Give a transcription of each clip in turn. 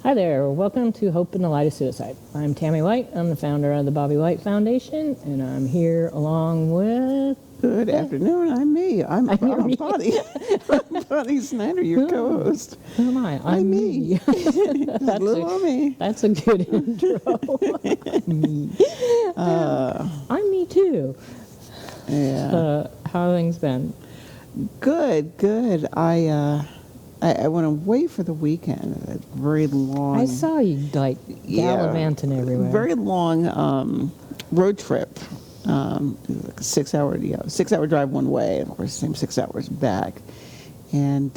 Hi there, welcome to Hope in the Light of Suicide. I'm Tammy White, I'm the founder of the Bobby White Foundation, and I'm here along with... Good afternoon, I'm me. I'm Bonnie. I'm Bonnie Snyder, your co-host. Who am I? I'm me. That's little me. That's a good intro. Me. I'm me too. Yeah. How have things been? Good. I went away for the weekend. A very long... I saw you, gallivanting everywhere. Very long road trip. Like a 6 hour drive one way, and of course, same 6 hours back. And,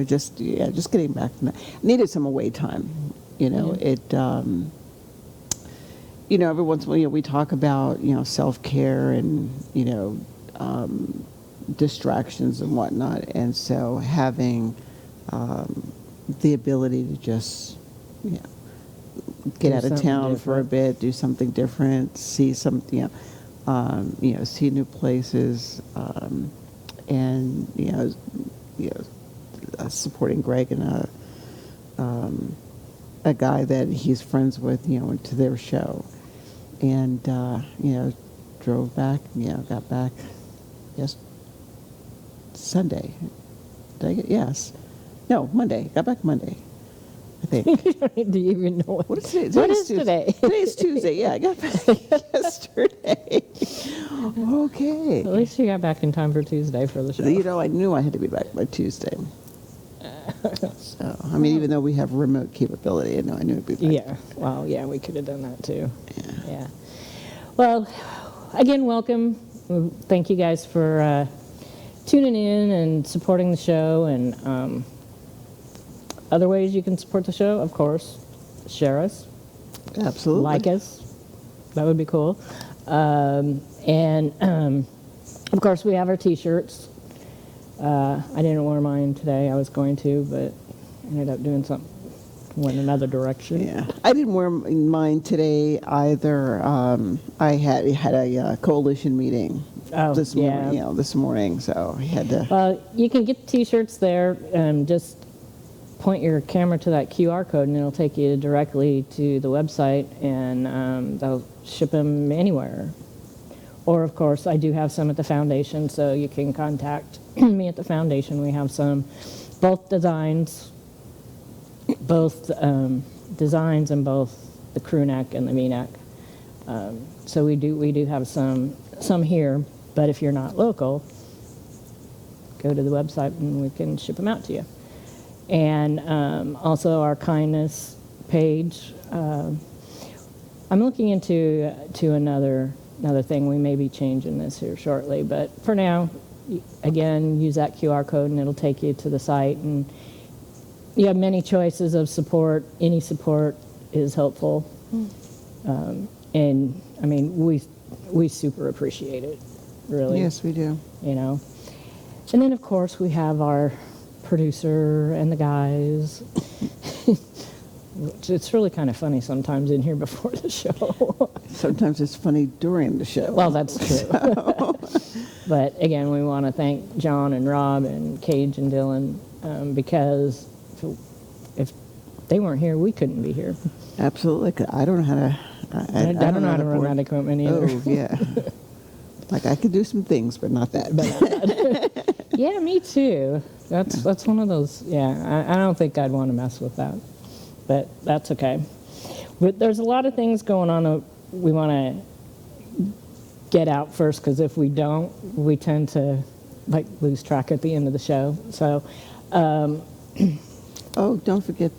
just getting back from that. Needed some away time. Every once in a while, we talk about, self-care and, distractions and whatnot. And so having the ability to just, get out of town for a bit, do something different, see something, see new places, and supporting Greg and a guy that he's friends with, went to their show, and drove back, got back, Sunday. Did I get yes? No, Monday. Got back Monday. I think. Do you even know what is today? What is today? Today's Tuesday. Yeah, I got back yesterday. Okay. At least you got back in time for Tuesday for the show. I knew I had to be back by Tuesday. So, even though we have remote capability, I knew I'd be back. Yeah. Well, yeah, we could have done that too. Yeah. Well, again, welcome. Thank you guys for tuning in and supporting the show, and other ways you can support the show, of course, share us. Absolutely. Like us. That would be cool. And of course, we have our t-shirts. I didn't wear mine today. I was going to, but ended up doing something, went another direction. Yeah, I didn't wear mine today either. I had a coalition meeting this morning, so I had to. Well, you can get the t-shirts there. Just point your camera to that QR code, and it'll take you directly to the website, and they'll ship them anywhere. Or, of course, I do have some at the foundation, so you can contact me at the foundation. We have some, both designs and both the crew neck and the V-neck. So we do have some here, but if you're not local, go to the website and we can ship them out to you. And also our kindness page. I'm looking into another thing. We may be changing this here shortly, but for now, again, use that QR code and it'll take you to the site. And you have many choices of support. Any support is helpful. And we super appreciate it, really. Yes, we do. And then of course we have our producer and the guys. It's really kind of funny sometimes in here before the show. Sometimes it's funny during the show. Well, that's true. But again, we want to thank John and Rob and Cage and Dylan because if they weren't here, we couldn't be here. Absolutely. 'Cause I don't know how to. I don't know how to run that equipment either. Oh yeah. Like I could do some things, but not that. Yeah, me too. That's one of those. Yeah, I don't think I'd want to mess with that, but that's okay. But there's a lot of things going on that we want to get out first, because if we don't, we tend to lose track at the end of the show. So. Oh, don't forget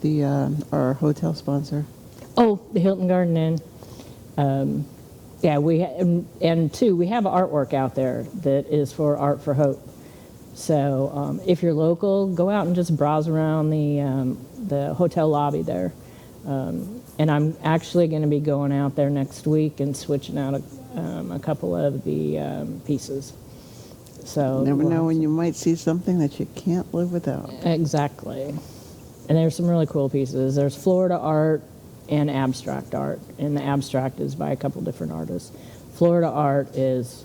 our hotel sponsor. Oh, the Hilton Garden Inn. Yeah, we have artwork out there that is for Art for Hope. So if you're local, go out and just browse around the hotel lobby there. And I'm actually going to be going out there next week and switching out a couple of the pieces. So you never know when you might see something that you can't live without. Exactly. And there's some really cool pieces. There's Florida art and abstract art, and the abstract is by a couple different artists. Florida art is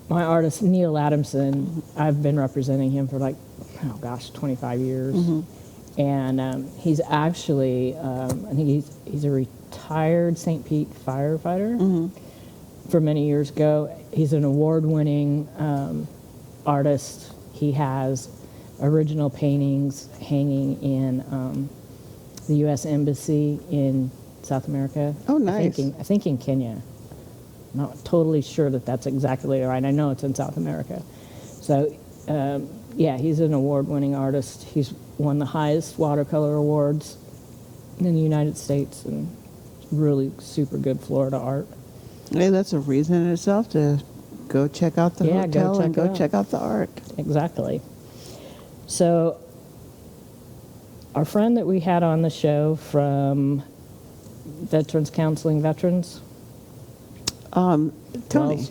my artist, Neil Adamson, I've been representing him for 25 years. And he's actually, I think he's a retired St. Pete firefighter for many years ago. He's an award-winning artist. He has original paintings hanging in the U.S. Embassy in South America. Oh, nice. I think in Kenya. I'm not totally sure that that's exactly right. I know it's in South America. So, yeah, he's an award-winning artist. He's won the highest watercolor awards in the United States, and really super good Florida art. Hey, that's a reason in itself to go check out the hotel and go check out the art. Exactly. So, our friend that we had on the show from Veterans Counseling Veterans, Tony.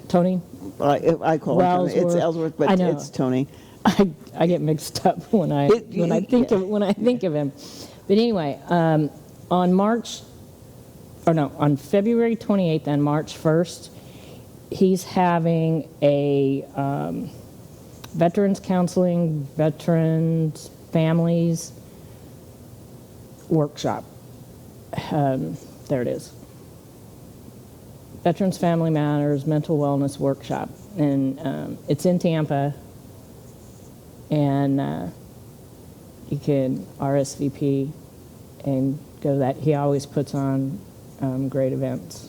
Tony. I call him Tony. It's Ellsworth, but I know. it's Tony. I get mixed up when I think of him. But anyway, on February 28th and March 1st, he's having a veterans counseling, veterans families workshop. There it is. Veterans Family Matters Mental Wellness Workshop. And it's in Tampa. And you can RSVP and go to that. He always puts on great events.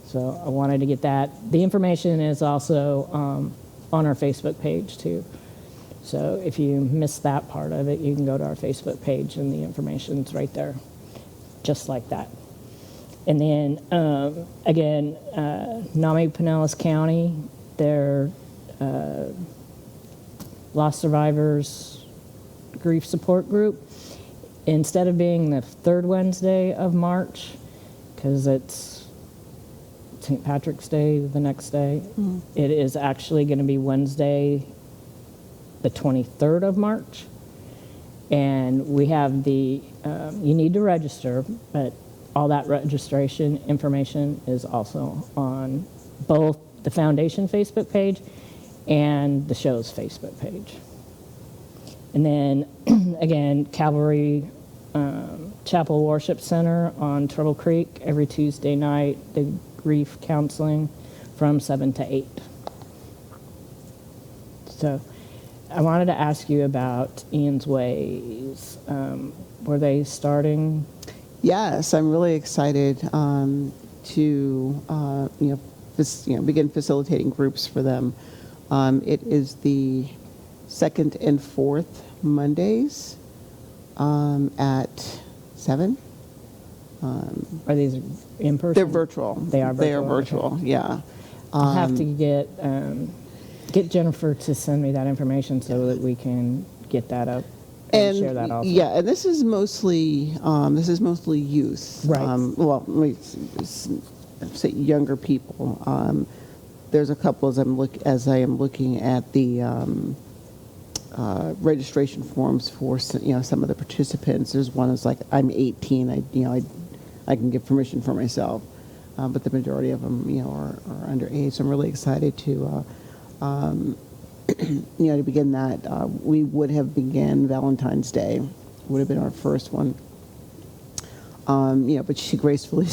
So I wanted to get that. The information is also on our Facebook page, too. So if you missed that part of it, you can go to our Facebook page, and the information's right there, just like that. And then, again, Nami Pinellas County, their Lost Survivors Grief Support Group, instead of being the third Wednesday of March, because it's St. Patrick's Day the next day, it is actually going to be Wednesday, the 23rd of March. And we have you need to register, but all that registration information is also on both the Foundation Facebook page and the show's Facebook page. And then, again, Calvary Chapel Worship Center on Turtle Creek every Tuesday night, the grief counseling from 7 to 8. So I wanted to ask you about Ian's Ways. Were they starting? Yes, I'm really excited to begin facilitating groups for them. It is the second and fourth Mondays at 7. Are these in person? They're virtual. They are virtual. They are virtual. Okay. Yeah. I'll have to get Jennifer to send me that information so that we can get that up and share that also. Yeah, and this is mostly youth. Right. Well, let me say younger people. There's a couple as I am looking at the registration forms for some of the participants. There's one that's like, I'm 18. I can give permission for myself, but the majority of them are underage. So I'm really excited to to begin that. We would have began Valentine's Day, would have been our first one. But she graciously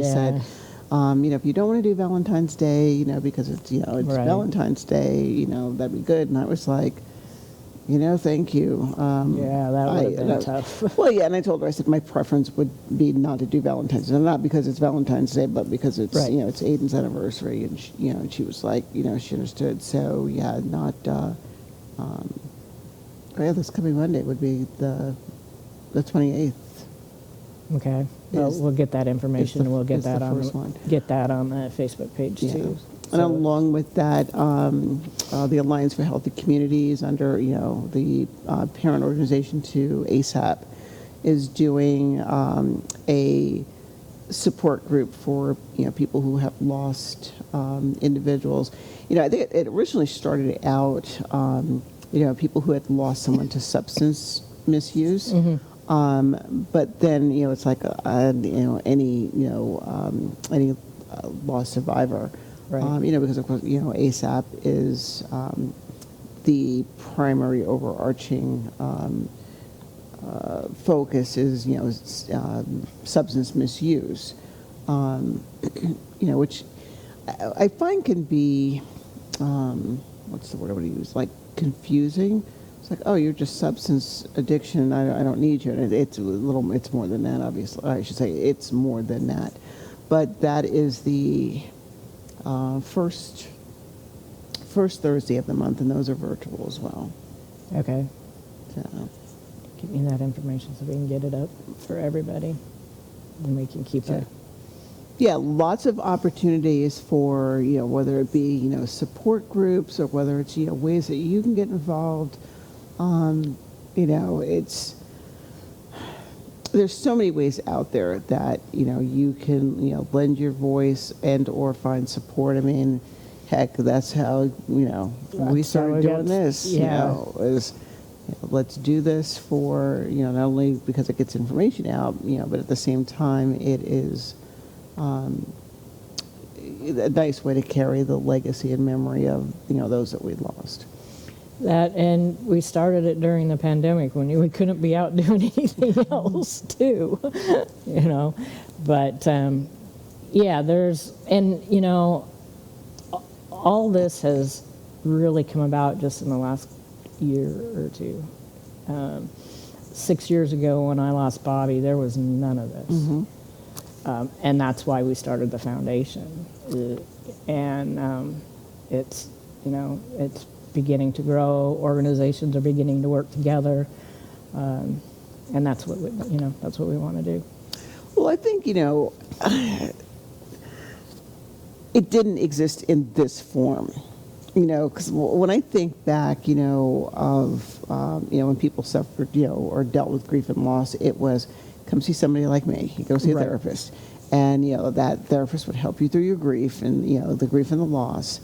said, if you don't want to do Valentine's Day, because it's right. Valentine's Day, that'd be good. And I was like, thank you. Yeah, that would have been tough. Well, yeah, and I told her, I said my preference would be not to do Valentine's Day, not because it's Valentine's Day, but because it's right. It's Aiden's anniversary, and she was like, she understood. So yeah, not. This coming Monday would be the 28th. Okay. Well, we'll get that information, and we'll get that on the Facebook page too. And along with that, the Alliance for Healthy Communities, under the parent organization to ASAP, is doing a support group for people who have lost individuals. I think it originally started out people who had lost someone to substance misuse. But then it's like any lost survivor. Right. Because of course, ASAP is the primary overarching focus is, substance misuse, which I find can be, what's the word I would use, like confusing. It's like, oh, you're just substance addiction. I don't need you. And it's more than that, obviously. I should say it's more than that. But that is the first Thursday of the month, and those are virtual as well. Okay. So, Give me that information so we can get it up for everybody, and we can keep it. yeah, lots of opportunities for, whether it be, support groups or whether it's, ways that you can get involved. There's so many ways out there that, you can, lend your voice and or find support. I mean, heck, that's how, we started doing this, is, let's do this for, not only because it gets information out, but at the same time, it is a nice way to carry the legacy and memory of, those that we lost. That, and we started it during the pandemic when we couldn't be out doing anything else too, But all this has really come about just in the last year or two. 6 years ago when I lost Bobby, there was none of this. And that's why we started the foundation. And it's beginning to grow. Organizations are beginning to work together. And that's what that's what we want to do. Well, I think, it didn't exist in this form. Because when I think back, of, when people suffered, or dealt with grief and loss, it was come see somebody like me. You go see a therapist. And, that therapist would help you through your grief and, the grief and the loss.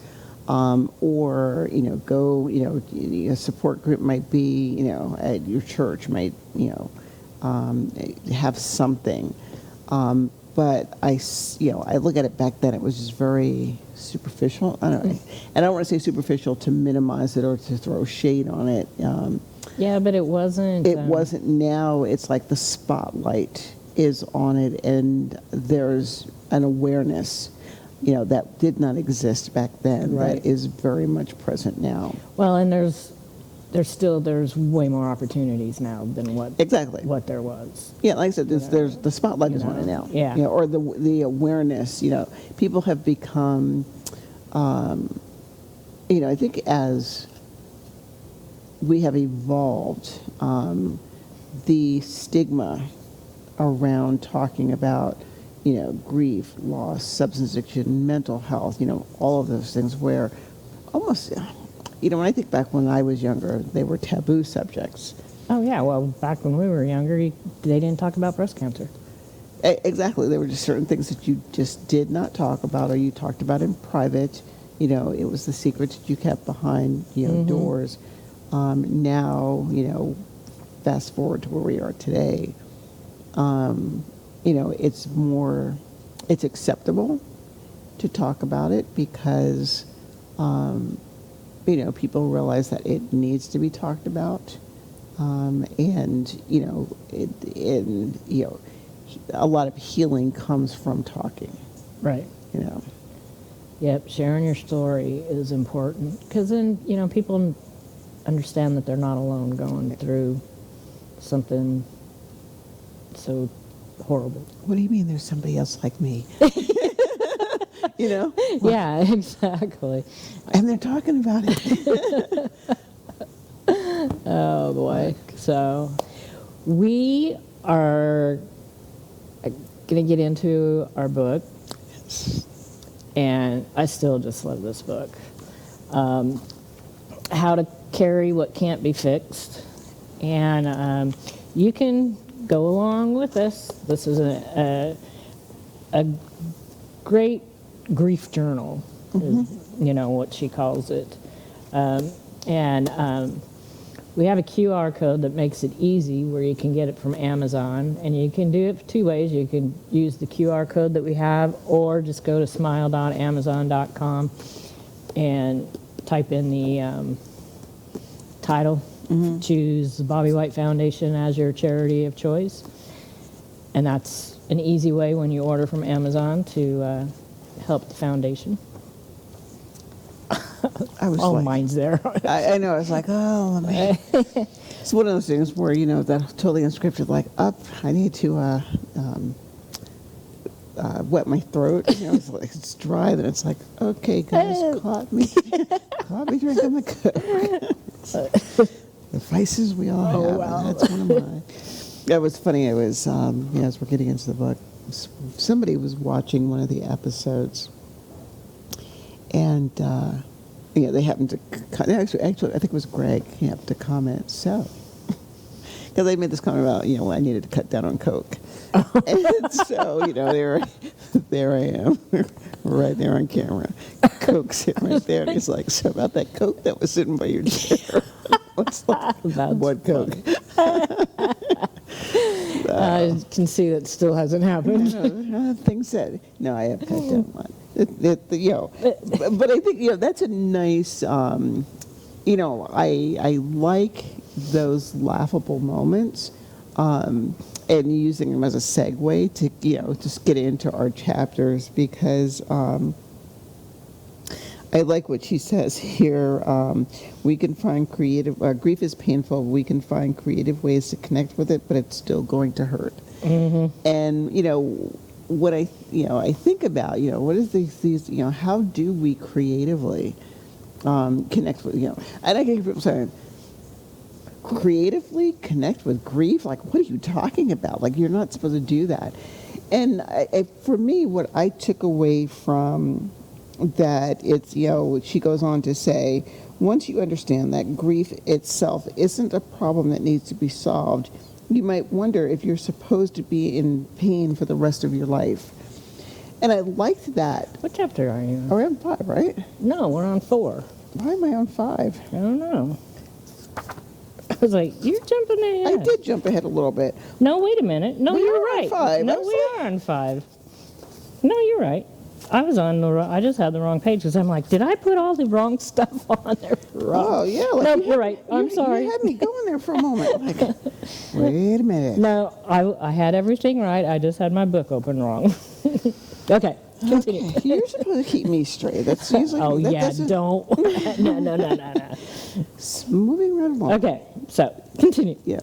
Or, go, a support group might be, at your church might, have something. But I look at it back then, it was just very superficial. And I don't want to say superficial to minimize it or to throw shade on it. Yeah, but it wasn't. It wasn't. Now it's like the spotlight is on it, and there's an awareness, that did not exist back then. Right. That is very much present now. Well, and there's way more opportunities now than what there was. Yeah, like I said, there's the spotlight is on it now. Yeah. Or the awareness. People have become. I think as we have evolved, the stigma around talking about, grief, loss, substance addiction, mental health, all of those things where almost, when I think back when I was younger, they were taboo subjects. Oh, yeah. Well, back when we were younger, they didn't talk about breast cancer. Exactly. There were just certain things that you just did not talk about, or you talked about in private. It was the secrets that you kept behind, doors. Now, fast forward to where we are today, it's acceptable to talk about it because, people realize that it needs to be talked about. And, a lot of healing comes from talking. Right. Yep, sharing your story is important because then, people understand that they're not alone going through something so horrible. What do you mean there's somebody else like me? Yeah, exactly. And they're talking about it. Oh, boy. So we are going to get into our book. And I still just love this book. How to Carry What Can't Be Fixed. And you can go along with this. This is a great grief journal, is, what she calls it. we have a QR code that makes it easy where you can get it from Amazon, and you can do it two ways. You can use the QR code that we have, or just go to smile.amazon.com and type in the title. Choose the Bobby White Foundation as your charity of choice, and that's an easy way when you order from Amazon to help the foundation. I was All like, mine's there. I know. I was like, oh, man. It's one of those things where, that's totally unscripted. Like, I need to wet my throat. It's like it's dry. Then it's like, okay, guys, caught me drinking the Coke. The vices we all have. Wow. And that's one of mine. That was funny. It was as we're getting into the book, somebody was watching one of the episodes, and they happened to actually I think it was Greg. He happened to comment. So, because they made this comment about I needed to cut down on Coke, and so there I am, right there on camera. Coke's sitting right there, and he's like, "So about that Coke that was sitting by your chair." What's like, what Coke? I can see that still hasn't happened. Things that I have cut down on. But I think that's a nice. I like those laughable moments, and using them as a segue to just get into our chapters, because I like what she says here. We can find creative. Grief is painful. We can find creative ways to connect with it, but it's still going to hurt. And what I think about what is these how do we creatively connect with and I get people saying creatively connect with grief. Like, what are you talking about? Like, you're not supposed to do that. And for me, what I took away from that, it's she goes on to say, once you understand that grief itself isn't a problem that needs to be solved, you might wonder if you're supposed to be in pain for the rest of your life. And I liked that. What chapter are you on? We're on 5, right? No, we're on 4. Why am I on 5? I don't know. I was like, you're jumping ahead. I did jump ahead a little bit. No, wait a minute. No, We you're are on right. 5. No, we are on 5. No, you're right. I was on I just had the wrong page, because I'm like, did I put all the wrong stuff on there? Oh, yeah. Like No, you're right. I'm sorry. You had me going there for a moment. Like, wait a minute. No, I had everything right. I just had my book open wrong. Okay, continue. Okay. You're supposed to keep me straight. That's usually. Oh, that, yeah, that's don't. No. Moving right along. Okay, so continue. Yeah.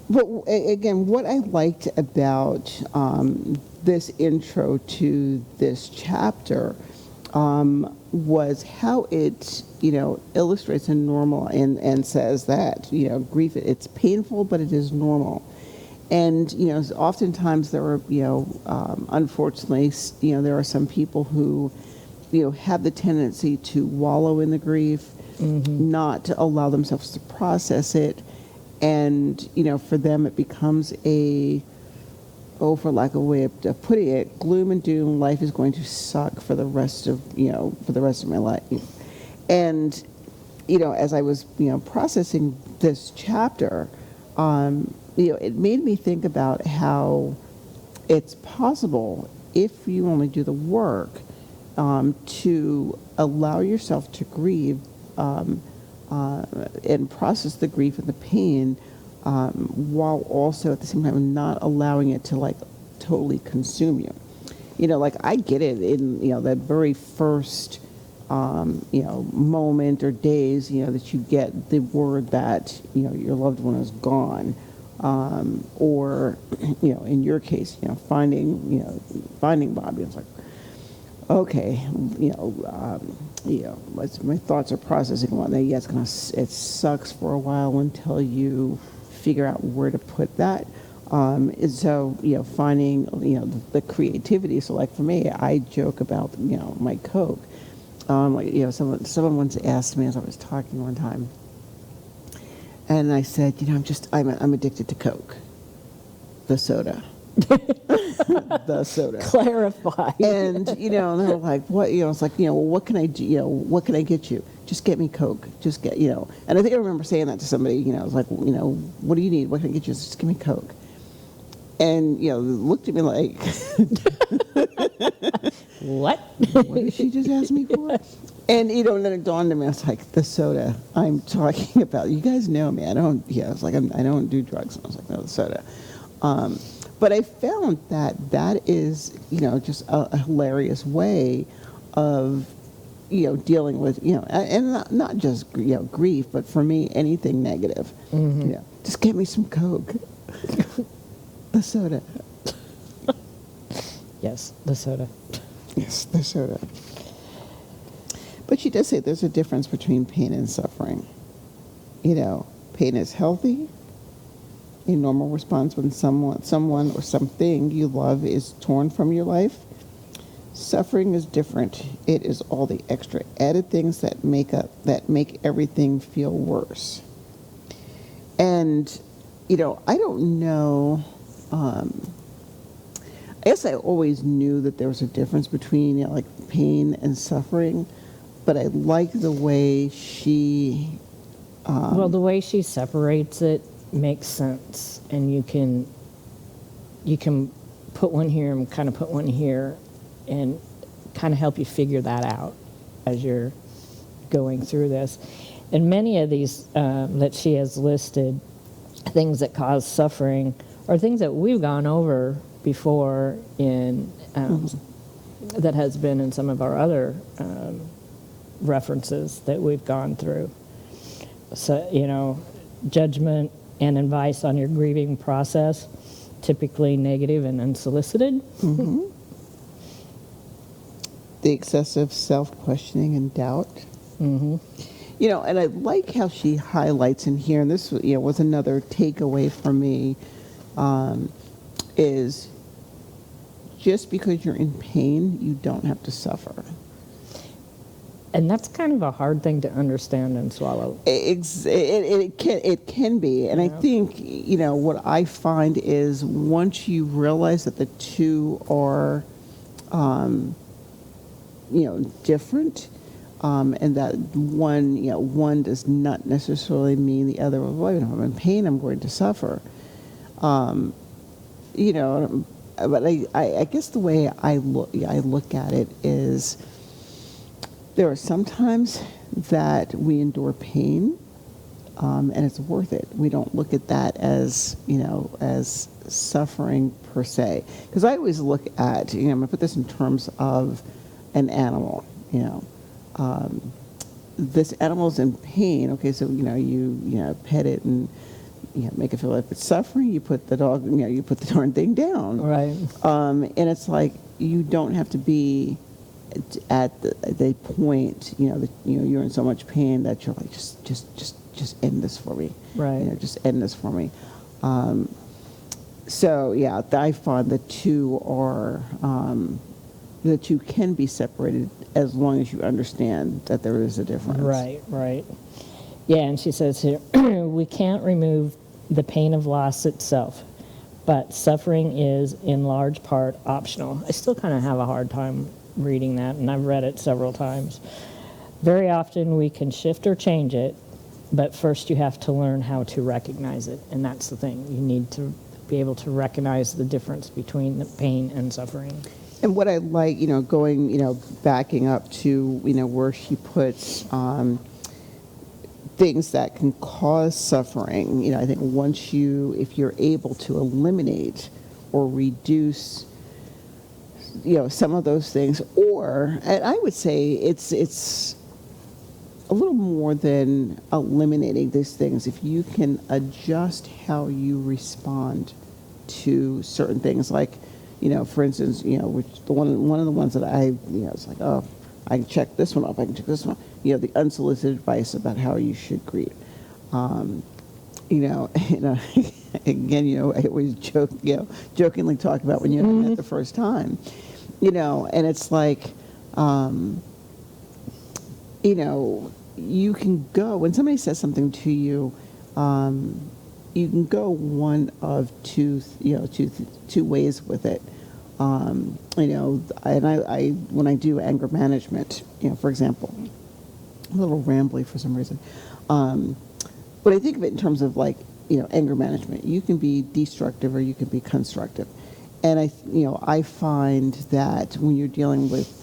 But again, what I liked about this intro to this chapter was how it, illustrates a normal and says that, grief, it's painful, but it is normal. And, oftentimes there are, unfortunately, there are some people who, have the tendency to wallow in the grief, not to allow themselves to process it. And, for them it becomes for lack of a way of putting it, gloom and doom, life is going to suck for the rest of my life. And, as I was, processing this chapter, it made me think about how it's possible, if you only do the work, to allow yourself to grieve and process the grief and the pain, while also at the same time not allowing it to totally consume you. Like, I get it in that very first moment or days that you get the word that your loved one is gone, or in your case finding Bobby. It's like, okay, my thoughts are processing one day. Yeah, it sucks for a while until you figure out where to put that. And so, finding, the creativity. So, like, for me, I joke about, my Coke. Someone once asked me as I was talking one time, and I said, I'm addicted to Coke, the soda. The soda. Clarify. And, and they're like, what, it's like, well, what can I do, what can I get you? Just get me Coke. Just get, And I think I remember saying that to somebody, I was like, what do you need? What can I get you? Just give me Coke. And, looked at me like, What? what did she just ask me for? And, and then it dawned on me, I was like, the soda I'm talking about. You guys know me. I was like, I don't do drugs. And I was like, no, the soda. But I found that is, just a hilarious way of, dealing with, and not just, grief, but for me, anything negative. Mm-hmm. Just get me some Coke. The soda. Yes, the soda. Yes, the soda. But she does say there's a difference between pain and suffering. Pain is healthy, a normal response when someone or something you love is torn from your life. Suffering is different. It is all the extra added things that make everything feel worse. And, I don't know. I guess I always knew that there was a difference between like pain and suffering, but I like the way she. Well, the way she separates it makes sense, and you can put one here and kind of put one here, and kind of help you figure that out as you're going through this. And many of these that she has listed, things that cause suffering, are things that we've gone over before in that has been in some of our other references that we've gone through. So, judgment and advice on your grieving process, typically negative and unsolicited. Mm-hmm. The excessive self-questioning and doubt. Mm-hmm. And I like how she highlights in here, and this was another takeaway for me, is just because you're in pain, you don't have to suffer. And that's kind of a hard thing to understand and swallow. It can be. And I think, what I find is once you realize that the two are, different, and that one does not necessarily mean the other. Well, if I'm in pain, I'm going to suffer. But I guess the way I look at it is, there are some times that we endure pain, and it's worth it. We don't look at that as, as suffering per se. Because I always look at, I'm going to put this in terms of an animal, this animal's in pain. Okay, so, you pet it and, make it feel like it's suffering. You put the dog, you put the darn thing down. Right. And it's like, you don't have to be at the point, that you're in so much pain that you're like, just end this for me. Right. Just end this for me. So yeah, I find the two are the two can be separated as long as you understand that there is a difference. Right. Yeah, and she says here, we can't remove the pain of loss itself, but suffering is in large part optional. I still kind of have a hard time reading that, and I've read it several times. Very often we can shift or change it, but first you have to learn how to recognize it, and that's the thing. You need to be able to recognize the difference between the pain and suffering. And what I like, going, backing up to, where she puts things that can cause suffering, I think if you're able to eliminate or reduce some of those things, and I would say it's a little more than eliminating these things. If you can adjust how you respond to certain things, like, for instance, which one of the ones that it's like, oh, I can check this one off, I can check this one, the unsolicited advice about how you should grieve. Again, I always jokingly talk about when you met the first time, and it's like, you can go, when somebody says something to you, you can go one of two ways with it. And I when I do anger management, for example, I'm a little rambly for some reason, but I think of it in terms of like, anger management. You can be destructive or you can be constructive, and I find that when you're dealing with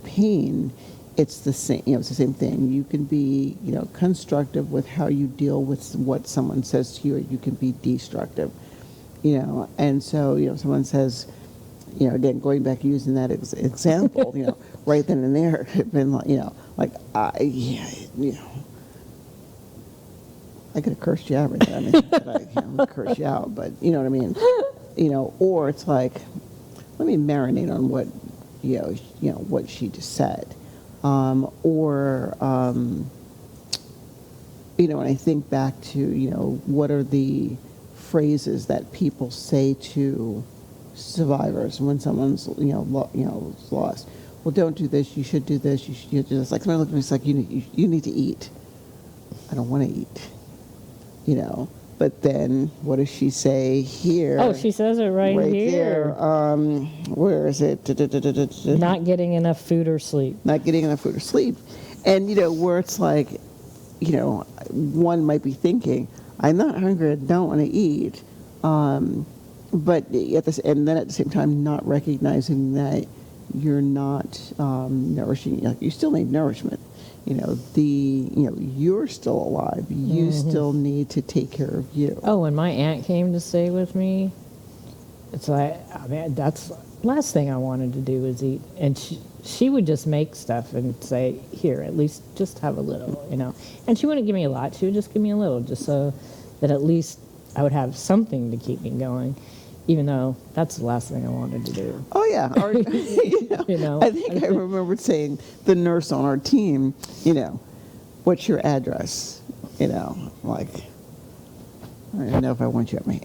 pain, it's the same. It's the same thing. You can be constructive with how you deal with what someone says to you, or you can be destructive. And so someone says, again, going back using that example, right then and there, it'd been like, I could have cursed you out right there. I mean, I'm gonna curse you out, but you know what I mean? Or it's like, let me marinate on what, what she just said. When I think back to, what are the phrases that people say to survivors when someone's, lost. Well, don't do this. You should do this. You should do this. Like somebody looked at me, it's like, you need to eat. I don't want to eat. But then what does she say here? Oh, she says it right here. There. Where is it? Not getting enough food or sleep. Not getting enough food or sleep. And, where it's like, one might be thinking, I'm not hungry, I don't want to eat. But at the same time, not recognizing that you're not nourishing. Like, you still need nourishment. You're still alive. You still need to take care of you. Oh, when my aunt came to stay with me, it's like, that's the last thing I wanted to do was eat. And she would just make stuff and say, here, at least just have a little, And she wouldn't give me a lot. She would just give me a little, just so that at least I would have something to keep me going, even though that's the last thing I wanted to do. Oh, yeah. Or, I think I remember saying, the nurse on our team, what's your address? Like, I don't know if I want you at me.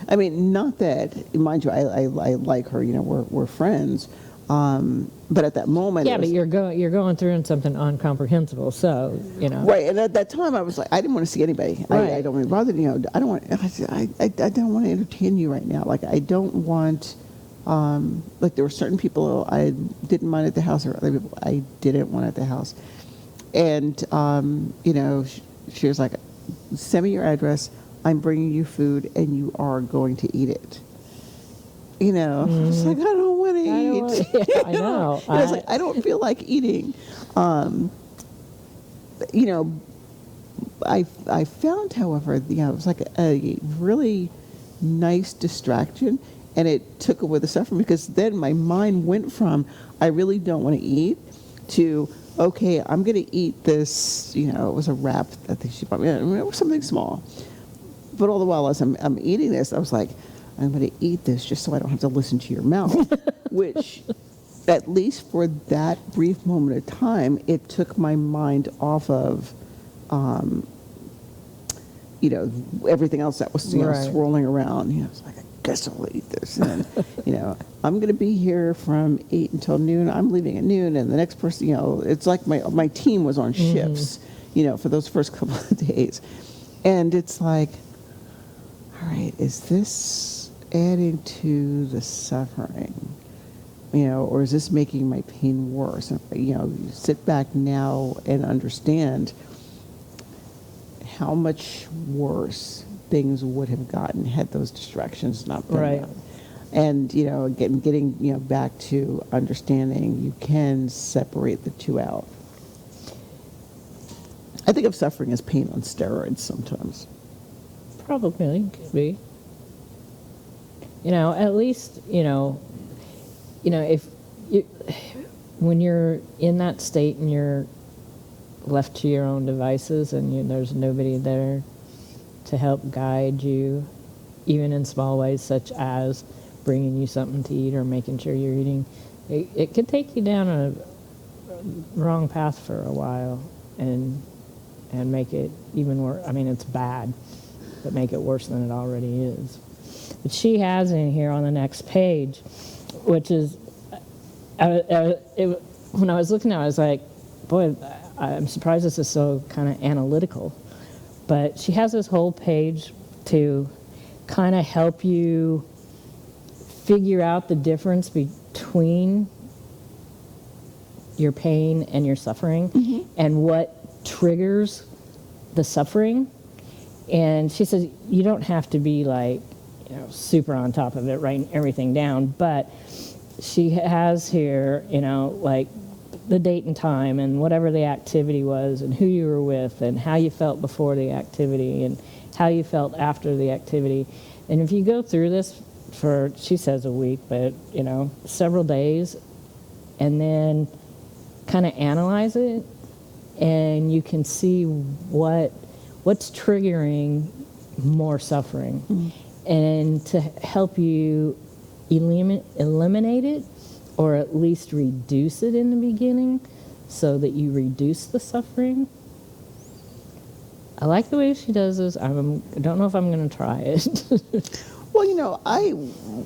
I mean, not that, mind you, I like her. We're friends. But at that moment, yeah, but you're going through something incomprehensible. So right. And at that time, I was like, I didn't want to see anybody. Right. I don't want to bother. I don't want. I don't want to entertain you right now. Like, I don't want. Like, there were certain people I didn't mind at the house, or other people I didn't want at the house. And she was like, send me your address. I'm bringing you food, and you are going to eat it. I was like, I don't want to eat. I know. I was like, I don't feel like eating. I found, however, it was like a really nice distraction, and it took away the suffering, because then my mind went from, I really don't want to eat, to, okay, I'm going to eat this. It was a wrap. I think she bought me. It was something small. But all the while, as I'm eating this, I was like, I'm going to eat this just so I don't have to listen to your mouth, which, at least for that brief moment of time, it took my mind off of, everything else that was right. swirling around. It's like, I guess I'll eat this. And, I'm going to be here from 8 until noon. I'm leaving at noon, and the next person, it's like my team was on shifts, for those first couple of days. And it's like, all right, is this adding to the suffering, or is this making my pain worse? You sit back now and understand how much worse things would have gotten had those distractions not been right. there. And again, getting back to understanding you can separate the two out. I think of suffering as pain on steroids sometimes. Probably could be. At least, if you, when you're in that state and you're left to your own devices and there's nobody there to help guide you, even in small ways such as bringing you something to eat or making sure you're eating, it could take you down a wrong path for a while and make it even worse. I mean, it's bad, but make it worse than it already is. But she has in here on the next page, which is, when I was looking at it, I was like, boy, I'm surprised this is so kind of analytical. But she has this whole page to kind of help you figure out the difference between your pain and your suffering and what triggers the suffering. And she says you don't have to be like, super on top of it, writing everything down, but she has here, like the date and time and whatever the activity was and who you were with and how you felt before the activity and how you felt after the activity. And if you go through this for, she says a week, but, several days, and then kind of analyze it, and you can see what's triggering more suffering. And to help you eliminate it, or at least reduce it in the beginning so that you reduce the suffering. I like the way she does this. I don't know if I'm going to try it. Well, I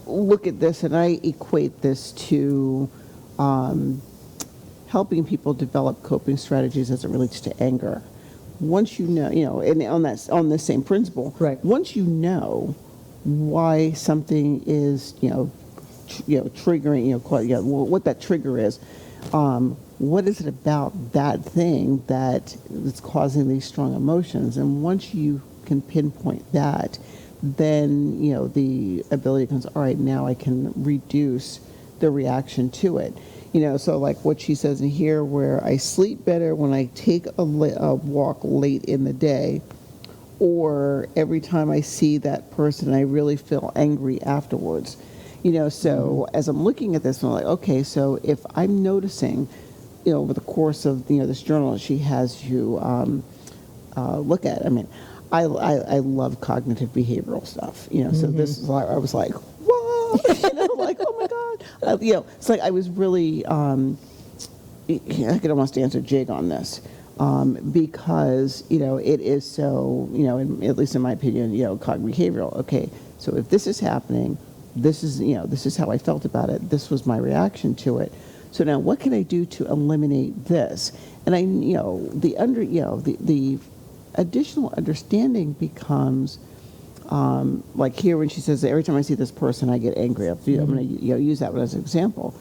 look at this and I equate this to helping people develop coping strategies as it relates to anger. Once and on the same principle, right. Once you know why something is, triggering, what that trigger is, what is it about that thing that is causing these strong emotions? And once you can pinpoint that, then, the ability comes, all right, now I can reduce the reaction to it. So like what she says in here, where I sleep better when I take a walk late in the day, or every time I see that person, I really feel angry afterwards. So as I'm looking at this, I'm like, okay, so if I'm noticing, over the course of, this journal she has you look at, I love cognitive behavioral stuff, so this is like, I was like, whoa, like, oh my God. It's like I was really, I could almost answer Jig on this. Because, it is so, at least in my opinion, cognitive behavioral. Okay, so if this is happening, this is how I felt about it. This was my reaction to it. So now what can I do to eliminate this? And the additional understanding becomes, like here when she says, every time I see this person, I get angry. I'm going to use that one as an example.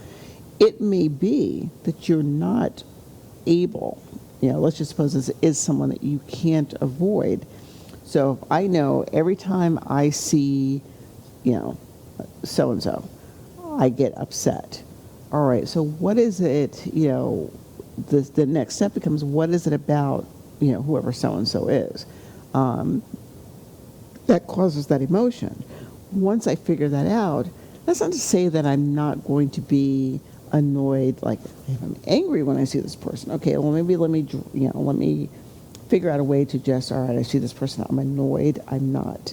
It may be that you're not able, let's just suppose this is someone that you can't avoid. So if I know every time I see, so-and-so, I get upset. All right, so what is it, the next step becomes, what is it about, whoever so-and-so is, that causes that emotion? Once I figure that out, that's not to say that I'm not going to be annoyed, like if I'm angry when I see this person. Okay, well maybe let me figure out a way to just, all right, I see this person, I'm annoyed, I'm not,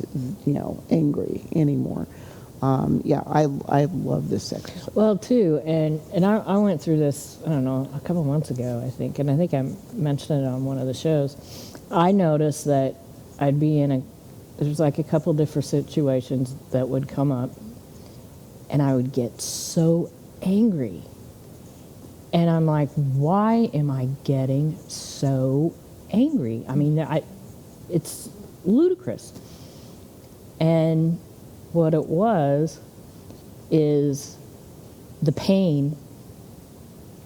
angry anymore. I love this exercise. Well, too, and I went through this, I don't know, a couple months ago, I think, and I think I mentioned it on one of the shows. I noticed that I'd be there's like a couple different situations that would come up, and I would get so angry. And I'm like, why am I getting so angry? It's ludicrous. And what it was is the pain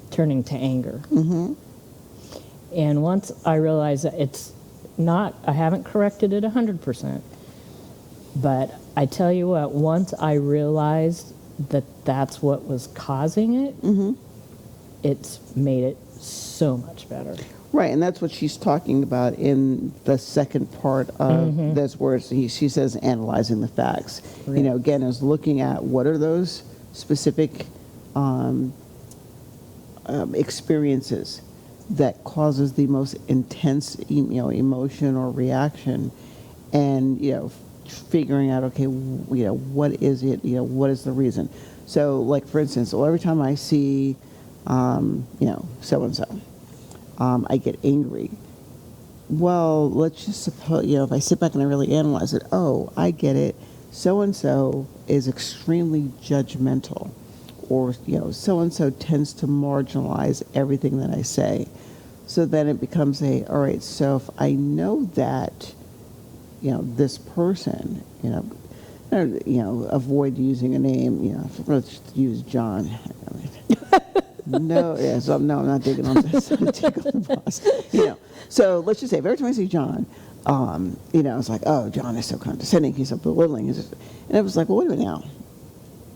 turning to anger. And once I realized that it's not, I haven't corrected it 100%, but I tell you what, once I realized that that's what was causing it, it's made it so much better. Right, and that's what she's talking about in the second part of this, where she says analyzing the facts. Right. Again, is looking at what are those specific experiences that causes the most intense, emotion or reaction, and figuring out, okay, what is it? What is the reason? So, like for instance, every time I see, so and so, I get angry. Well, let's just suppose, if I sit back and I really analyze it, oh, I get it. So-and-so is extremely judgmental, or, so-and-so tends to marginalize everything that I say. So then it becomes all right, so if I know that, this person, avoid using a name, let's use John. No, yeah, so no, I'm not digging on this. I'm digging on the boss. So let's just say, every time I see John, it's like, oh, John is so condescending, he's so belittling. And I was like, well, wait a minute now.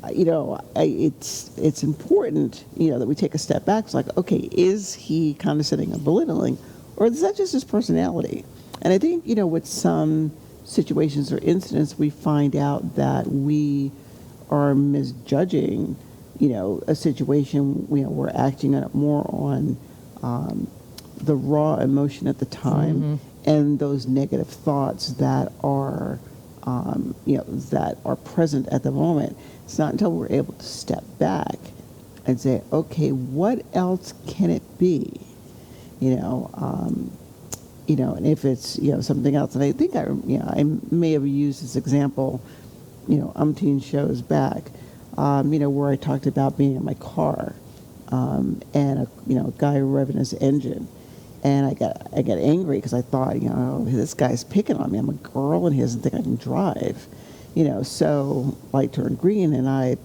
It's important, that we take a step back. It's like, okay, is he condescending or belittling, or is that just his personality? And I think, with some situations or incidents, we find out that we are misjudging, a situation. We're acting more on the raw emotion at the time, and those negative thoughts that are, that are present at the moment. It's not until we're able to step back and say, okay, what else can it be? And if it's, something else. And I think I may have used this example, umpteen shows back, where I talked about being in my car, and a guy revving his engine. And I got angry because I thought, this guy's picking on me. I'm a girl and he doesn't think I can drive. So light turned green and I,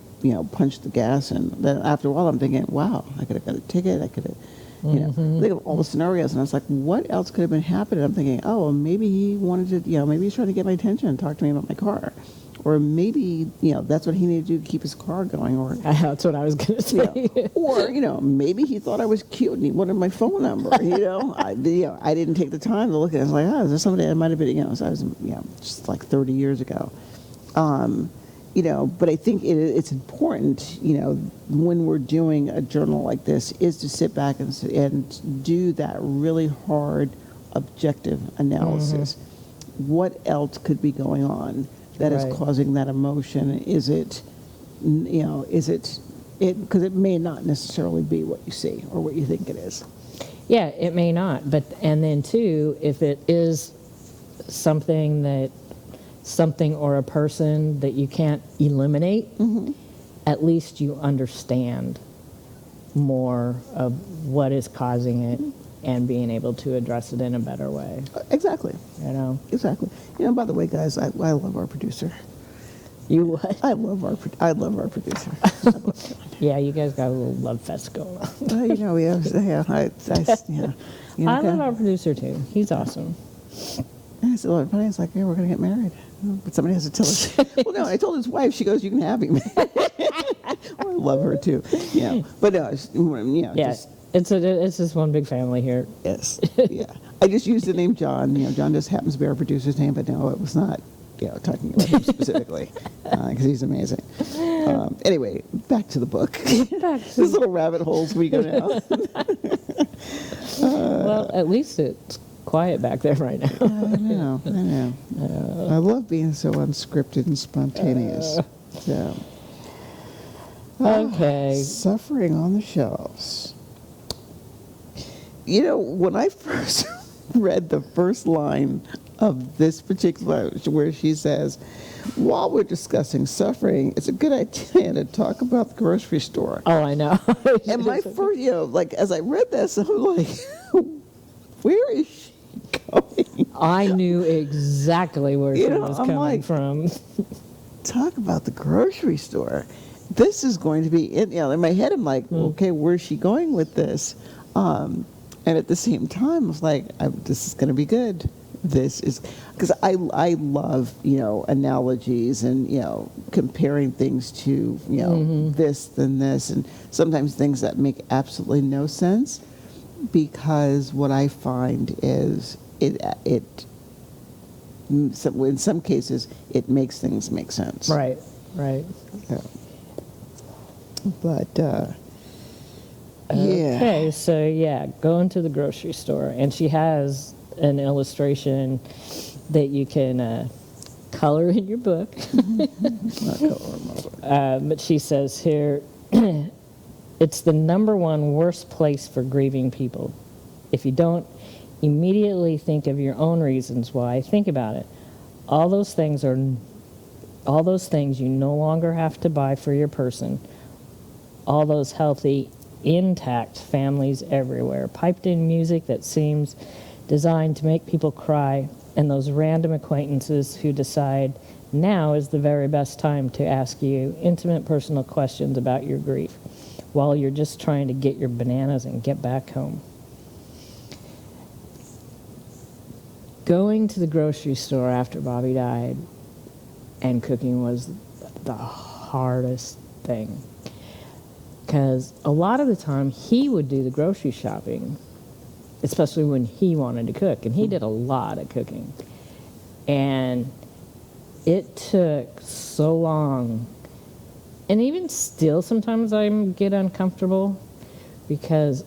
punched the gas. And then after a while I'm thinking, wow, I could have got a ticket. I could have, think of all the scenarios. And I was like, what else could have been happening? I'm thinking, oh, well, maybe he wanted to, maybe he's trying to get my attention and talk to me about my car. Or maybe, that's what he needed to do to keep his car going. Or That's what I was going to say. Or, maybe he thought I was cute and he wanted my phone number, I didn't take the time to look at it. I was like, is there somebody that might have been, so I was, just like 30 years ago. But I think it's important, when we're doing a journal like this, is to sit back and do that really hard, objective analysis. What else could be going on that is causing that emotion? Is it, because it may not necessarily be what you see or what you think it is. Yeah, it may not. And then too, if it is something or a person that you can't eliminate, at least you understand more of what is causing it and being able to address it in a better way. Exactly. Exactly. By the way, guys, I love our producer. You what? I love our producer. Yeah, you guys got a little love fest going on. We have, I love our producer too. He's awesome. And I said, well, funny, it's like, we're going to get married. But somebody has to tell us. Well, no, I told his wife, she goes, you can have him. I love her too. But no, it's just one big family here. Yes. Yeah. I just used the name John. John just happens to be our producer's name, but no, it was not, talking about him specifically, because he's amazing. Anyway, back to the book. These little rabbit holes we go down. Well, at least it's quiet back there right now. I know. I love being so unscripted and spontaneous. Okay. Suffering on the Shelves. When I first read the first line of this particular, where she says, while we're discussing suffering, it's a good idea to talk about the grocery store. Oh, I know. And my first, as I read this, I'm like, where is she going? I knew exactly where she was coming from. Talk about the grocery store. This is going to be, in my head, I'm like, okay, where's she going with this? And at the same time, I was like, this is going to be good. This is, because I love, analogies and, comparing things to, this than this, and sometimes things that make absolutely no sense, because what I find is in some cases, it makes things make sense. Right. Yeah. But, Okay, so going to the grocery store, and she has an illustration that you can color in your book. But she says here, it's the #1 worst place for grieving people. If you don't immediately think of your own reasons why, think about it. All those things you no longer have to buy for your person. All those healthy, intact families everywhere, piped in music that seems designed to make people cry, and those random acquaintances who decide now is the very best time to ask you intimate personal questions about your grief while you're just trying to get your bananas and get back home. Going to the grocery store after Bobby died and cooking was the hardest thing, because a lot of the time he would do the grocery shopping, especially when he wanted to cook, and he did a lot of cooking, and it took so long. And even still sometimes I get uncomfortable, because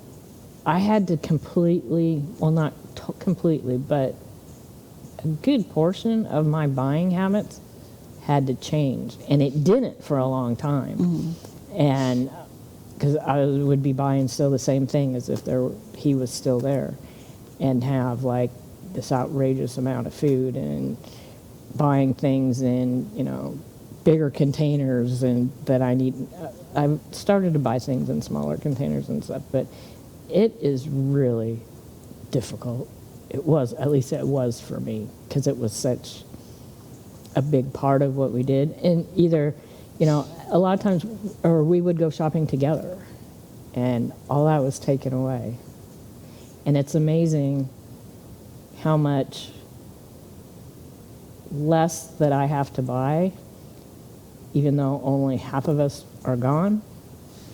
I had to completely, well, not completely, but a good portion of my buying habits had to change, and it didn't for a long time. And because I would be buying still the same thing as if he was still there, and have like this outrageous amount of food, and buying things in, bigger containers, and that I need. I've started to buy things in smaller containers and stuff, but it is really difficult. It was, at least it was for me, because it was such a big part of what we did. And either, a lot of times, or we would go shopping together, and all that was taken away. And it's amazing how much less that I have to buy, even though only half of us are gone.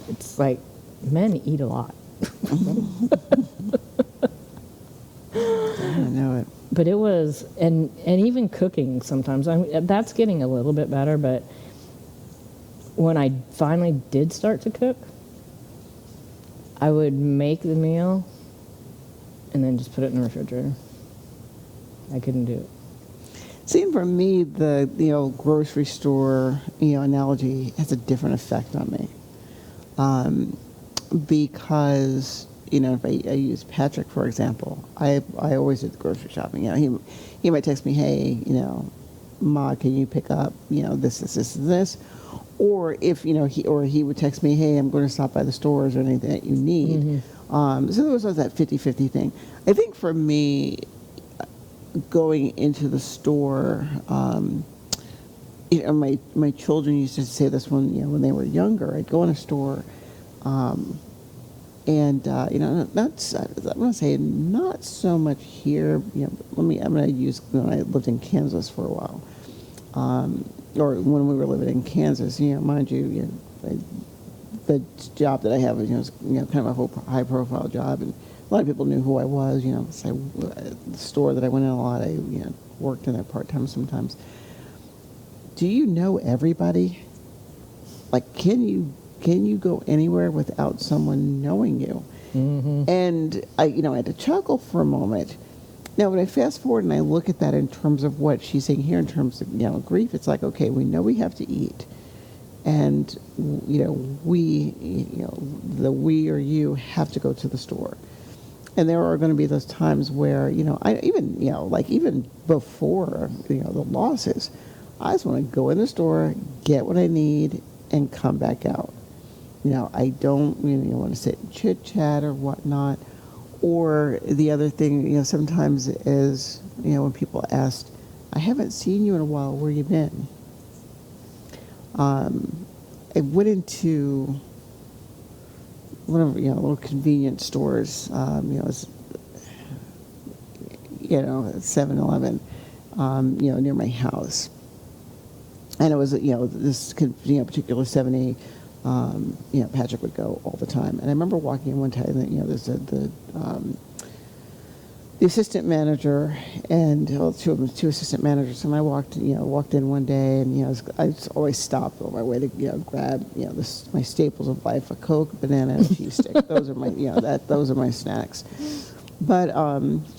It's like, men eat a lot. I know it. But it was, and even cooking sometimes, that's getting a little bit better, but when I finally did start to cook, I would make the meal and then just put it in the refrigerator. I couldn't do it. See, for me, the grocery store analogy has a different effect on me, because if I use Patrick for example, I always do the grocery shopping. He might text me, hey, Ma, can you pick up this, or if he would text me, hey, I'm going to stop by the stores or anything that you need. So there was that 50-50 thing. I think for me, going into the store, my children used to say this when they were younger. I'd go in a store, and I'm going to say not so much here. I'm going to use when I lived in Kansas for a while, or when we were living in Kansas. Mind you, the job that I have is kind of a high profile job, and a lot of people knew who I was. The store that I went in a lot, I worked in there part time sometimes. Do you know everybody? Like, can you go anywhere without someone knowing you? And I had to chuckle for a moment. Now, when I fast forward and I look at that in terms of what she's saying here in terms of grief, it's like, okay, we know we have to eat, and we or you have to go to the store. And there are going to be those times where, even before, the losses, I just want to go in the store, get what I need, and come back out. I don't really want to sit and chit-chat or whatnot. Or the other thing, sometimes is, when people ask, I haven't seen you in a while, where you been? I went into one of little convenience stores, it's 7-Eleven, near my house, and it was this particular 7-A. Patrick would go all the time, and I remember walking in one time. There's the assistant manager and two assistant managers, and I walked in one day, and I just always stopped on my way to grab my staples of life: a Coke, banana, and a cheese stick. Those are my those are my snacks. But I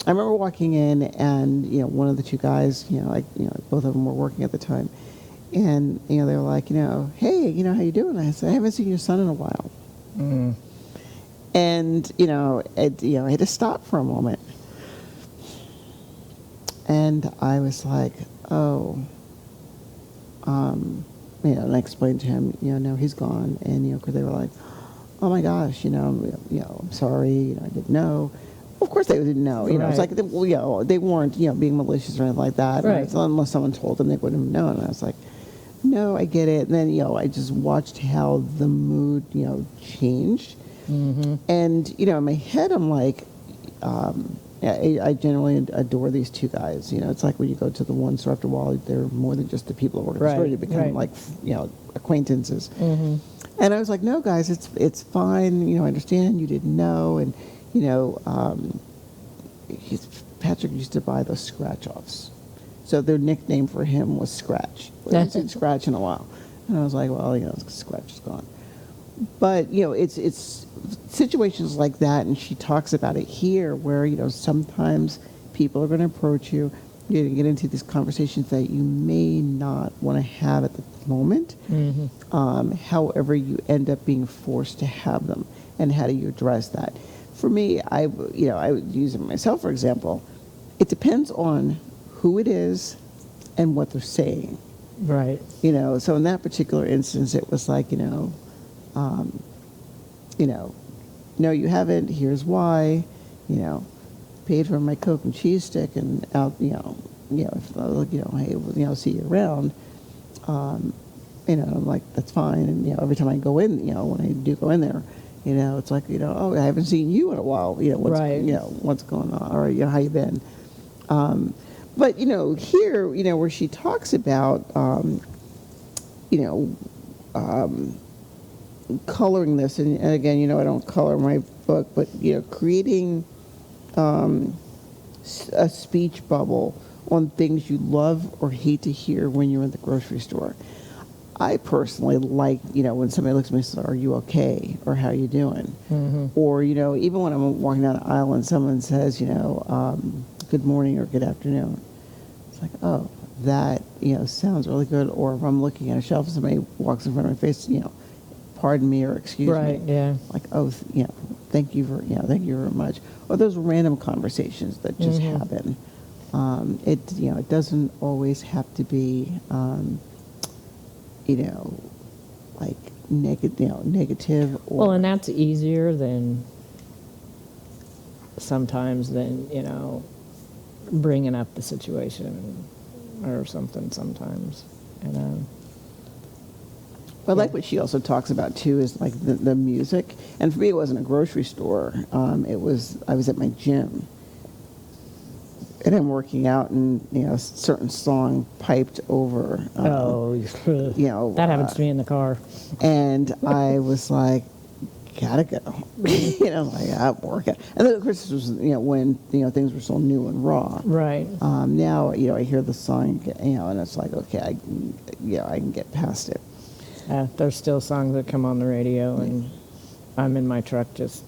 remember walking in, and one of the two guys, both of them were working at the time, and they were like, hey, how you doing? I said, I haven't seen your son in a while. And I had to stop for a moment. And I was like, oh, and I explained to him, no, he's gone. And, because they were like, oh my gosh, I'm sorry, I didn't know. Of course they didn't know. You know, it's Right. like, well, you know, they weren't, you know, being malicious or anything like that. Right. So unless someone told them, they wouldn't have known. And I was like, no, I get it. And then, you know, I just watched how the mood, you know, changed. And, you know, in my head, I'm like, yeah, I generally adore these two guys. You know, it's like when you go to the one store after a while, they're more than just the people that work at the store. Right, You become right. like, you know, acquaintances. And I was like, no, guys, it's fine. You know, I understand you didn't know. And, you know, Patrick used to buy those scratch-offs. So their nickname for him was Scratch. We haven't seen Scratch in a while. And I was like, well, you know, Scratch is gone. But, you know, it's situations like that, and she talks about it here where, you know, sometimes people are going to approach you. You're going to get into these conversations that you may not want to have at the moment. However, you end up being forced to have them. And how do you address that? For me, I would use it myself, for example. It depends on who it is and what they're saying. Right. You know, so in that particular instance, it was like, no, you haven't. Here's why. You know, paid for my Coke and cheese stick, and out. If hey, see you around. I'm like, that's fine. And every time I go in, when I do go in there, it's like, oh, I haven't seen you in a while. Right. What's going on, or how you been? But here, where she talks about, coloring this, and again, I don't color my book, but creating a speech bubble on things you love or hate to hear when you're in the grocery store. I personally like, when somebody looks at me and says, "Are you okay?" or "How you doing?" Or even when I'm walking down the aisle and someone says, "Good morning" or "Good afternoon," it's like, oh, that sounds really good. Or if I'm looking at a shelf and somebody walks in front of my face, pardon me or excuse Right, me. yeah. Like, oh, thank you very much. Or those random conversations that just happen. It doesn't always have to be, like negative. Or, Well, and that's easier than sometimes bringing up the situation or something sometimes. I like what she also talks about too is like the music. And for me, it wasn't a grocery store. I was at my gym, and I'm working out, and a certain song piped over. That happens to me in the car. And I was like, gotta go. Like I'm working. And then of course this was when things were so new and raw. Right. Now I hear the song, and it's like, okay, I can get past it. There's still songs that come on the radio, and I'm in my truck just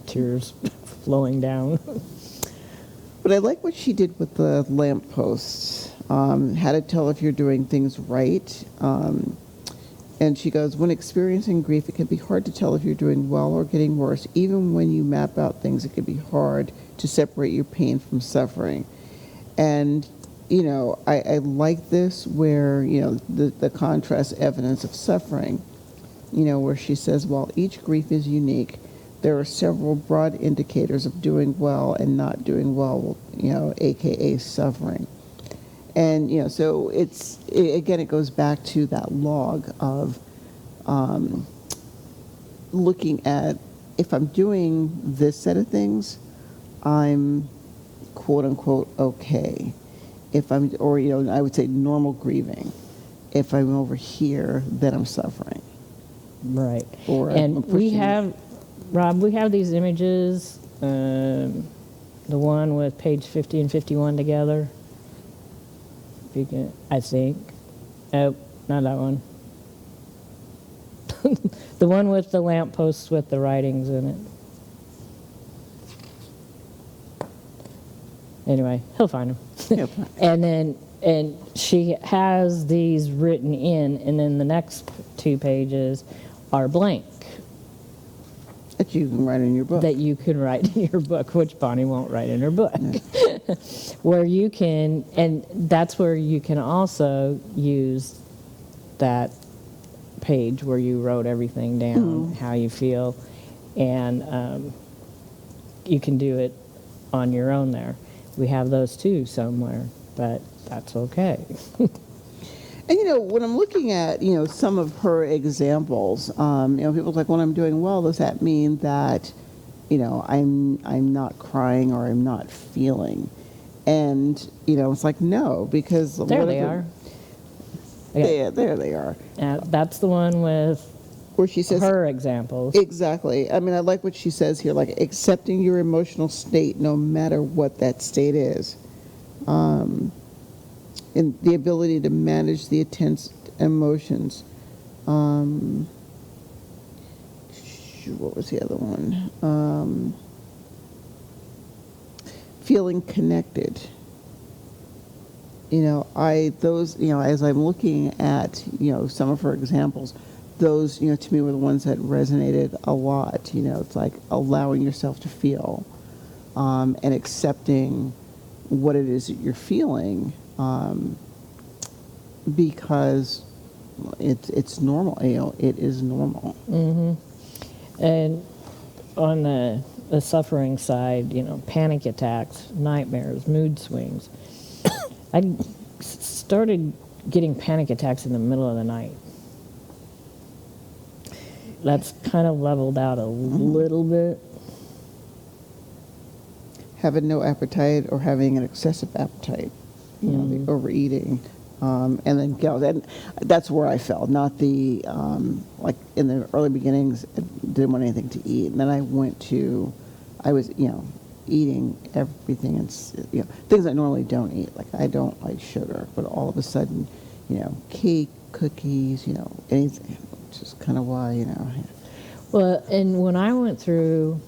tears flowing down. But I like what she did with the lampposts. How to tell if you're doing things right. And she goes, when experiencing grief, it can be hard to tell if you're doing well or getting worse. Even when you map out things, it can be hard to separate your pain from suffering. And, I like this where, the contrast evidence of suffering, where she says, while each grief is unique, there are several broad indicators of doing well and not doing well, AKA suffering. And, so it goes back to that log of looking at, if I'm doing this set of things, I'm quote unquote okay. If I'm, or, I would say normal grieving. If I'm over here, then I'm suffering. Right. Or and we have these images, the one with page 50 and 51 together. If you can, I think. Oh, not that one. The one with the lampposts with the writings in it. Anyway, he'll find them. Yep. And she has these written in, and then the next 2 pages are blank. That you can write in your book. That you can write in your book, which Bonnie won't write in her book. No. Where you can, and that's where you can also use that page where you wrote everything down, how you feel, and you can do it on your own there. We have those too somewhere, but that's okay. And when I'm looking at some of her examples, people's like, when I'm doing well, does that mean that I'm not crying or I'm not feeling? And it's like, no, because There they are. Yeah, there they are. That's the one with Where she says her examples. exactly. I mean, I like what she says here, like accepting your emotional state, no matter what that state is. And the ability to manage the intense emotions. What was the other one? Feeling connected. As I'm looking at, some of her examples, those, to me were the ones that resonated a lot. It's like allowing yourself to feel, and accepting what it is that you're feeling, because it's normal. It is normal. And on the suffering side, panic attacks, nightmares, mood swings. I started getting panic attacks in the middle of the night. That's kind of leveled out a little bit. Having no appetite or having an excessive appetite, the overeating, and then guilt. And that's where I fell. Not the like in the early beginnings, I didn't want anything to eat, and then I was eating everything and things I normally don't eat. Like I don't like sugar, but all of a sudden, cake, cookies, anything. Which is kind of why Well, and when I went through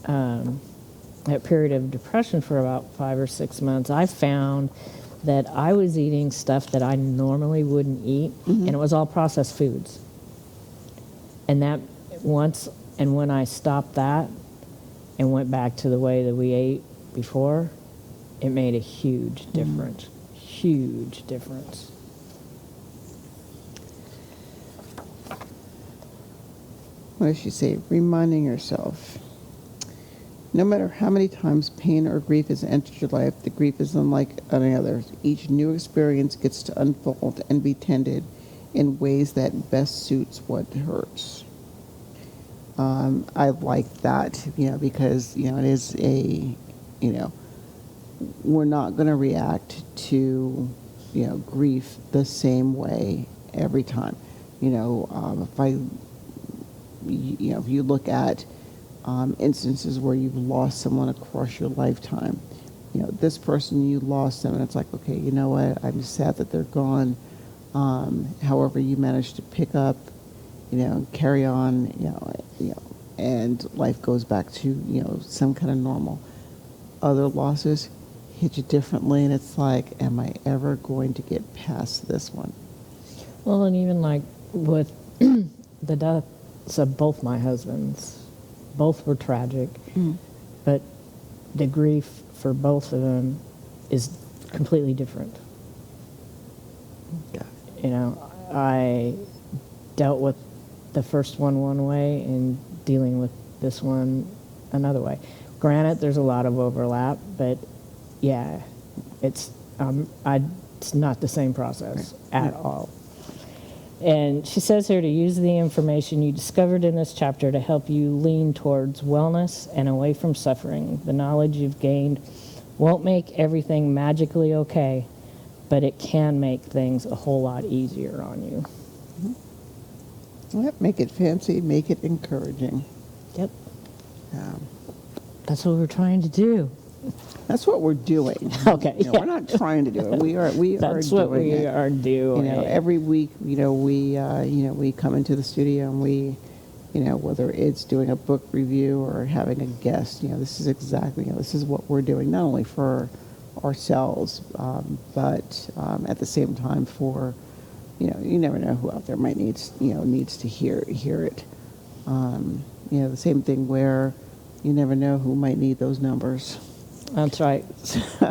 that period of depression for about 5 or 6 months, I found that I was eating stuff that I normally wouldn't eat, and it was all processed foods. And when I stopped that and went back to the way that we ate before, it made a huge difference. Huge difference. What does she say? Reminding yourself. No matter how many times pain or grief has entered your life, the grief is unlike any other. Each new experience gets to unfold and be tended in ways that best suits what hurts. I like that, because, it is we're not going to react to, grief the same way every time. If you look at instances where you've lost someone across your lifetime, this person, you lost them, and it's like, okay, you know what, I'm sad that they're gone. However, you managed to pick up, carry on, and life goes back to, some kind of normal. Other losses hit you differently, and it's like, am I ever going to get past this one? Well, and even like with the deaths of both my husbands, both were tragic, but the grief for both of them is completely different. Yeah. I dealt with the first one way and dealing with this one another way. Granted, there's a lot of overlap, but yeah, it's not the same process at all. And she says here to use the information you discovered in this chapter to help you lean towards wellness and away from suffering. The knowledge you've gained won't make everything magically okay, but it can make things a whole lot easier on you. Yep, make it fancy, make it encouraging. Yep. That's what we're trying to do. That's what we're doing. Okay. We're not trying to do it. We are doing it. That's what we are doing. Every week, we come into the studio and we, whether it's doing a book review or having a guest, this is exactly, this is what we're doing, not only for ourselves, but at the same time for, you never know who out there might needs to hear it. The same thing where you never know who might need those numbers. That's right.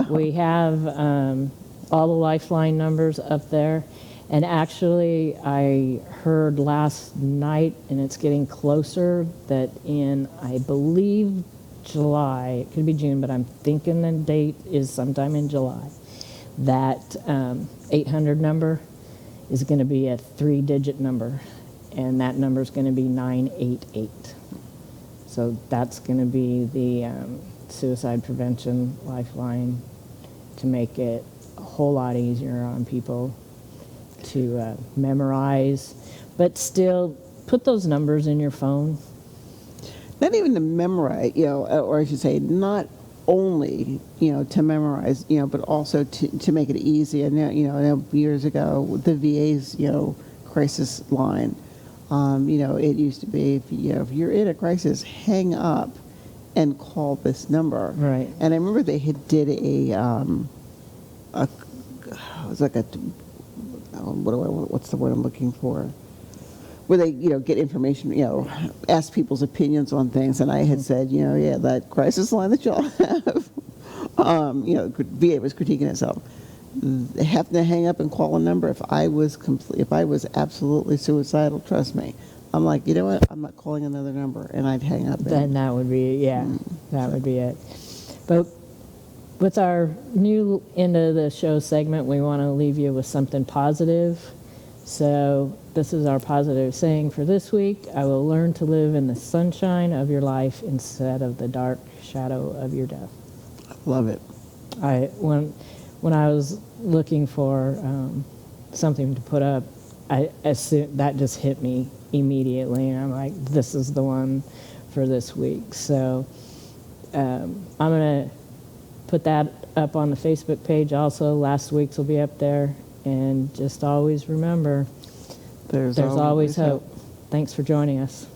We have all the Lifeline numbers up there. And actually, I heard last night, and it's getting closer, that in, I believe, July, it could be June, but I'm thinking the date is sometime in July, that 800 number is going to be a 3-digit number, and that number is going to be 988. So that's going to be the suicide prevention lifeline to make it a whole lot easier on people to memorize, but still put those numbers in your phone. Not even to memorize, or I should say, not only, to memorize, but also to make it easy. And, I know years ago, the VA's, crisis line, it used to be, if you're in a crisis, hang up and call this number. Right. And I remember they had did it was like what's the word I'm looking for? Where they, get information, ask people's opinions on things. And I had said, that crisis line that y'all have, VA was critiquing itself. Having to hang up and call a number. If I was absolutely suicidal, trust me, I'm like, you know what? I'm not calling another number, and I'd hang up. Then that would be, that would be it. But with our new end of the show segment, we want to leave you with something positive. So this is our positive saying for this week. I will learn to live in the sunshine of your life instead of the dark shadow of your death. Love it. When I was looking for something to put up, that just hit me immediately, and I'm like, this is the one for this week. So I'm going to put that up on the Facebook page also. Last week's will be up there. And just always remember, there's always hope. Thanks for joining us.